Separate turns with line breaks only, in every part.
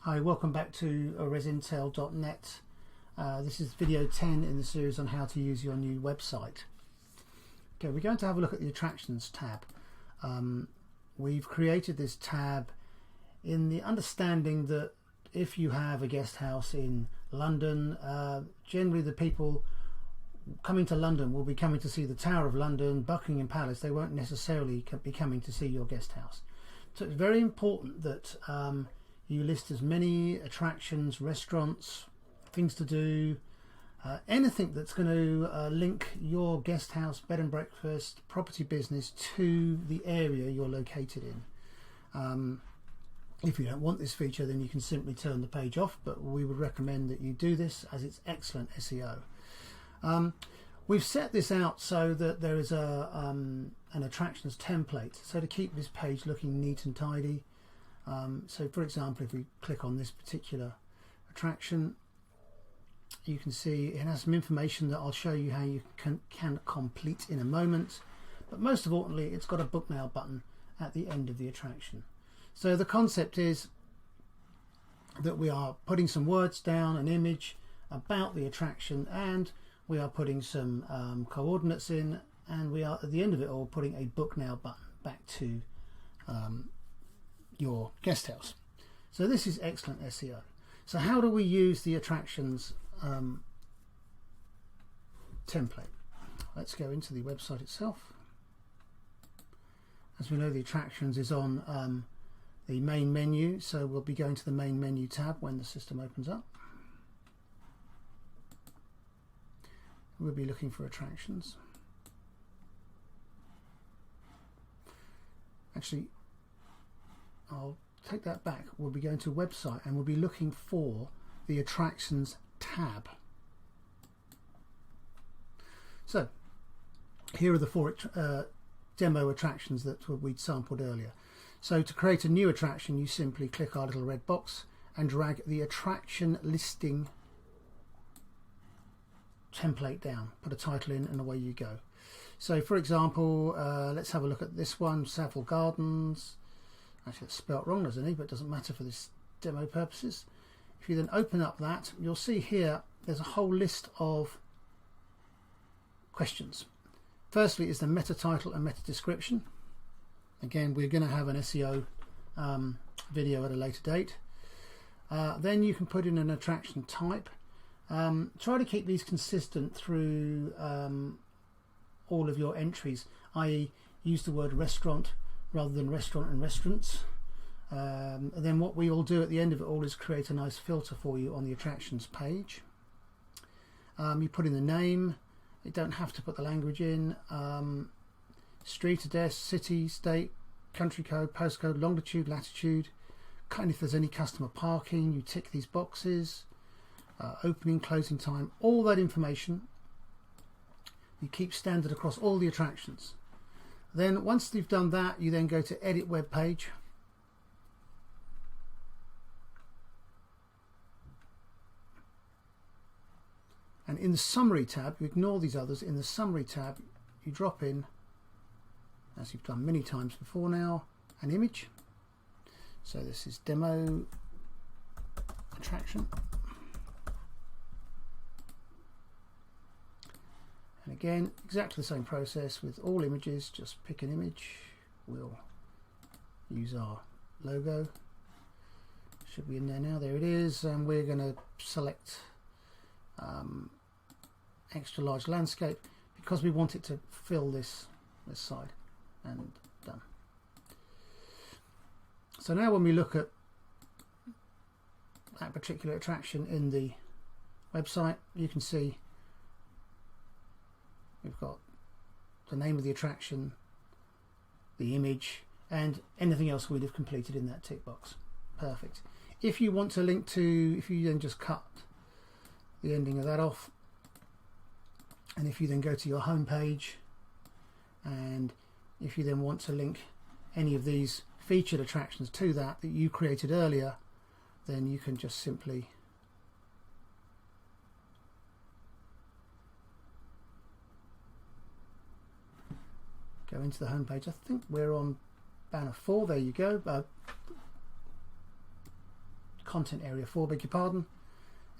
Hi, welcome back to RezIntel.net. This is video 10 in the series on how to use your new website. Okay, we're going to have a look at the attractions tab. We've created this tab in the understanding that if you have a guest house in London, generally the people coming to London will be coming to see the Tower of London, Buckingham Palace. They won't necessarily be coming to see your guest house. So it's very important that you list as many attractions, restaurants, things to do, anything that's going to link your guest house, bed and breakfast, property business to the area you're located in. If you don't want this feature, then you can simply turn the page off, but we would recommend that you do this as it's excellent SEO. We've set this out so that there is an attractions template, so to keep this page looking neat and tidy. So for example, if we click on this particular attraction, you can see it has some information that I'll show you how you can complete in a moment, but most importantly it's got a book now button at the end of the attraction. So the concept is that we are putting some words down, an image about the attraction, and we are putting some coordinates in, and we are at the end of it all putting a book now button back to your guest house. So this is excellent SEO. So how do we use the attractions template? Let's go into the website itself. As we know, the attractions is on the main menu, so we'll be going to the main menu tab when the system opens up. We'll be looking for attractions. Actually, I'll take that back. We'll be going to website and we'll be looking for the attractions tab. So here are the four demo attractions that we'd sampled earlier. So to create a new attraction, you simply click our little red box and drag the attraction listing template down, put a title in, and away you go. So for example, let's have a look at this one, Savile Gardens. Actually, it's spelt wrong, there's an E, but it doesn't matter for this demo purposes. If you then open up that, you'll see here there's a whole list of questions. Firstly is the meta title and meta description. Again, we're going to have an SEO video at a later date. Then you can put in an attraction type. Try to keep these consistent through all of your entries, i.e. use the word restaurant rather than restaurant and restaurants. And then what we will do at the end of it all is create a nice filter for you on the attractions page. You put in the name, you don't have to put the language in, street address, city, state, country code, postcode, longitude, latitude, kind of if there's any customer parking, you tick these boxes, opening, closing time, all that information you keep standard across all the attractions. Then once you've done that, you then go to edit web page, and in the summary tab, you ignore these others. In the summary tab, you drop in, as you've done many times before now, an image. So this is demo attraction. And again, exactly the same process with all images. Just pick an image. We'll use our logo. Should be in there now. There it is. And we're going to select extra large landscape because we want it to fill this side. And done. So now when we look at that particular attraction in the website, you can see we've got the name of the attraction, the image, and anything else we'd have completed in that tick box. Perfect. If you want to link to, if you then just cut the ending of that off, and if you then go to your home page, and if you then want to link any of these featured attractions to that you created earlier, then you can just simply go into the home page. I think we're on banner 4. There you go. content area 4, beg your pardon.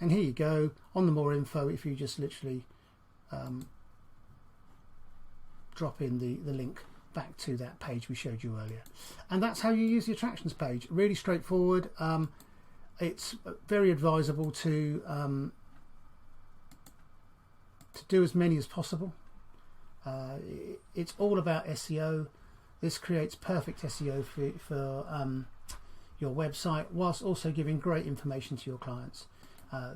And here you go, on the more info, if you just literally drop in the link back to that page we showed you earlier. And that's how you use the attractions page. Really straightforward. It's very advisable to do as many as possible. It's all about SEO. This creates perfect SEO for your website, whilst also giving great information to your clients.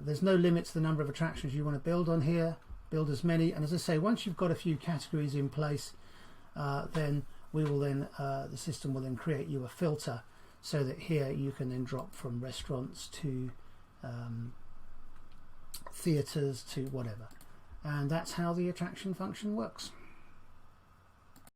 There's no limit to the number of attractions you want to build on here. Build as many, and as I say, once you've got a few categories in place, then the system will then create you a filter, so that here you can then drop from restaurants to theatres to whatever. And that's how the attraction function works.